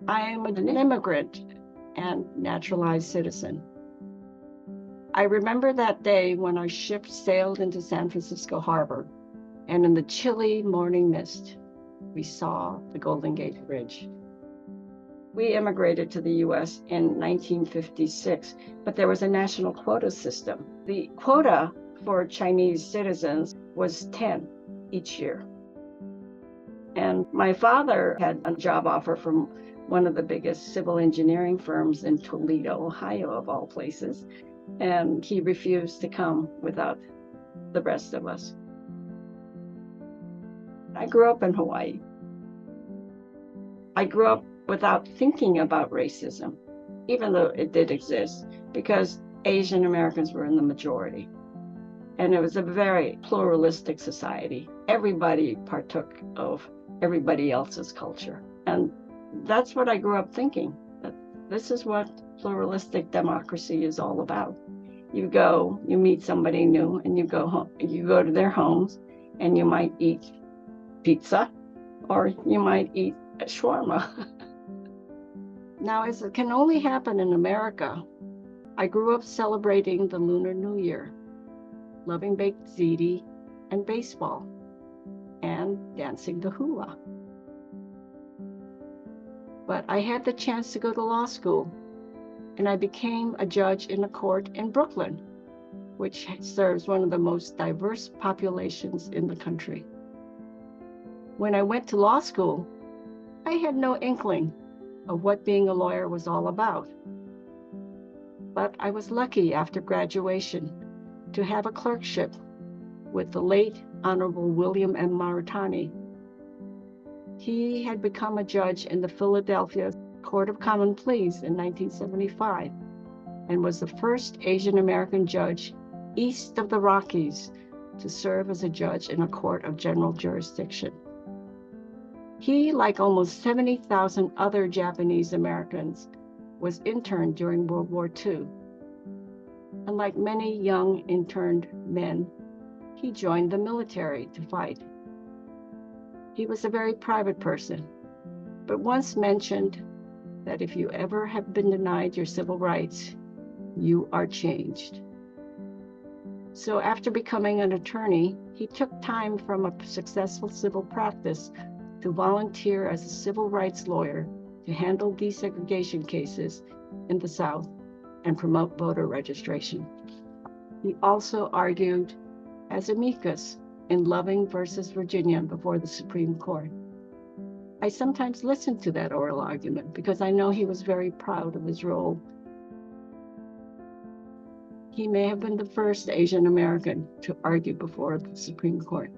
I am an immigrant and naturalized citizen. I remember that day when our ship sailed into San Francisco Harbor, and in the chilly morning mist, we saw the Golden Gate Bridge. We immigrated to the US in 1956, but there was a national quota system. The quota for Chinese citizens was 10 each year. And my father had a job offer from one of the biggest civil engineering firms in Toledo, Ohio, of all places. And he refused to come without the rest of us. I grew up in Hawaii. I grew up without thinking about racism, even though it did exist, because Asian Americans were in the majority. And it was a very pluralistic society. Everybody partook of everybody else's culture. And that's what I grew up thinking, that this is what pluralistic democracy is all about. You go, you meet somebody new, and you go home, you go to their homes, and you might eat pizza, or you might eat shawarma. Now, as it can only happen in America, I grew up celebrating the Lunar New Year, loving baked ziti and baseball, and dancing the hula. But I had the chance to go to law school, and I became a judge in a court in Brooklyn, which serves one of the most diverse populations in the country. When I went to law school, I had no inkling of what being a lawyer was all about. But I was lucky after graduation to have a clerkship with the late Honorable William M. Maritani. He had become a judge in the Philadelphia Court of Common Pleas in 1975 and was the first Asian American judge east of the Rockies to serve as a judge in a court of general jurisdiction. He, like almost 70,000 other Japanese Americans, was interned during World War II. And like many young interned men, he joined the military to fight. He was a very private person, but once mentioned that if you ever have been denied your civil rights, you are changed. So after becoming an attorney, he took time from a successful civil practice to volunteer as a civil rights lawyer to handle desegregation cases in the South and promote voter registration. He also argued as amicus in Loving versus Virginia before the Supreme Court. I sometimes listen to that oral argument because I know he was very proud of his role. He may have been the first Asian American to argue before the Supreme Court.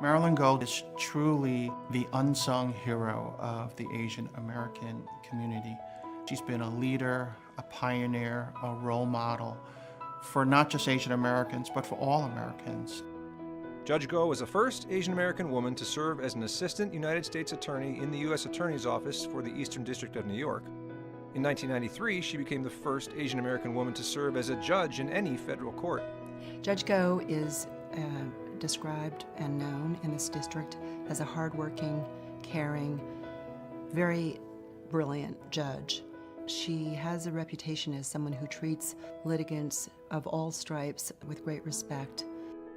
Marilyn Go is truly the unsung hero of the Asian American community. She's been a leader, a pioneer, a role model for not just Asian Americans, but for all Americans. Judge Go was the first Asian American woman to serve as an assistant United States attorney in the U.S. Attorney's Office for the Eastern District of New York. In 1993, she became the first Asian American woman to serve as a judge in any federal court. Judge Go is described and known in this district as a hardworking, caring, very brilliant judge. She has a reputation as someone who treats litigants of all stripes with great respect.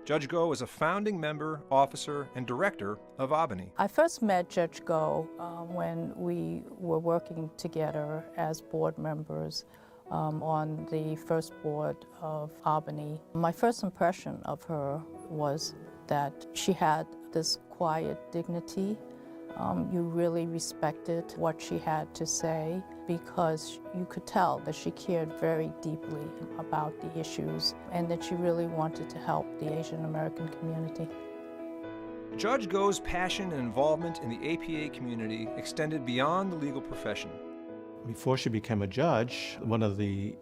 Judge Go is a founding member, officer, and director of Albany. I first met Judge Go when we were working together as board members on the first board of Albany. My first impression of her was that she had this quiet dignity. You really respected what she had to say because you could tell that she cared very deeply about the issues and that she really wanted to help the Asian American community. Judge Go's passion and involvement in the APA community extended beyond the legal profession. Before she became a judge, one of the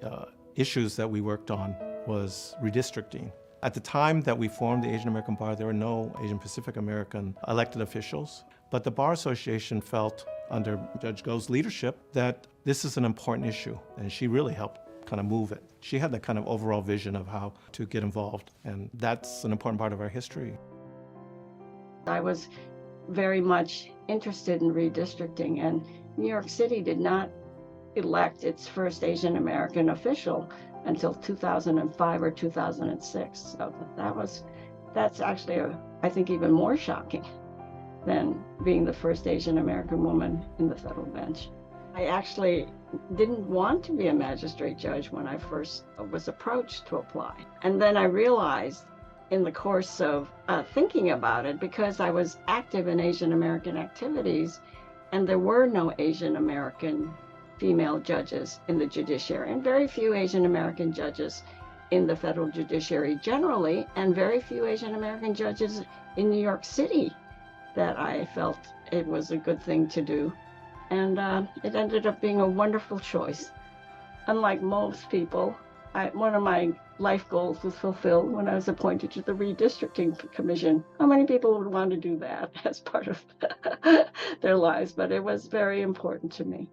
issues that we worked on was redistricting. At the time that we formed the Asian American Bar, there were no Asian Pacific American elected officials, but the Bar Association felt under Judge Go's leadership that this is an important issue, and she really helped kind of move it. She had that kind of overall vision of how to get involved, and that's an important part of our history. I was very much interested in redistricting, and New York City did not elect its first Asian American official until 2005 or 2006. So that's actually, I think, even more shocking than being the first Asian American woman in the federal bench. I actually didn't want to be a magistrate judge when I first was approached to apply. And then I realized in the course of thinking about it, because I was active in Asian American activities, and there were no Asian American female judges in the judiciary, and very few Asian American judges in the federal judiciary generally, and very few Asian American judges in New York City, that I felt it was a good thing to do. And it ended up being a wonderful choice. Unlike most people, one of my life goals was fulfilled when I was appointed to the Redistricting Commission. How many people would want to do that as part of their lives? But it was very important to me.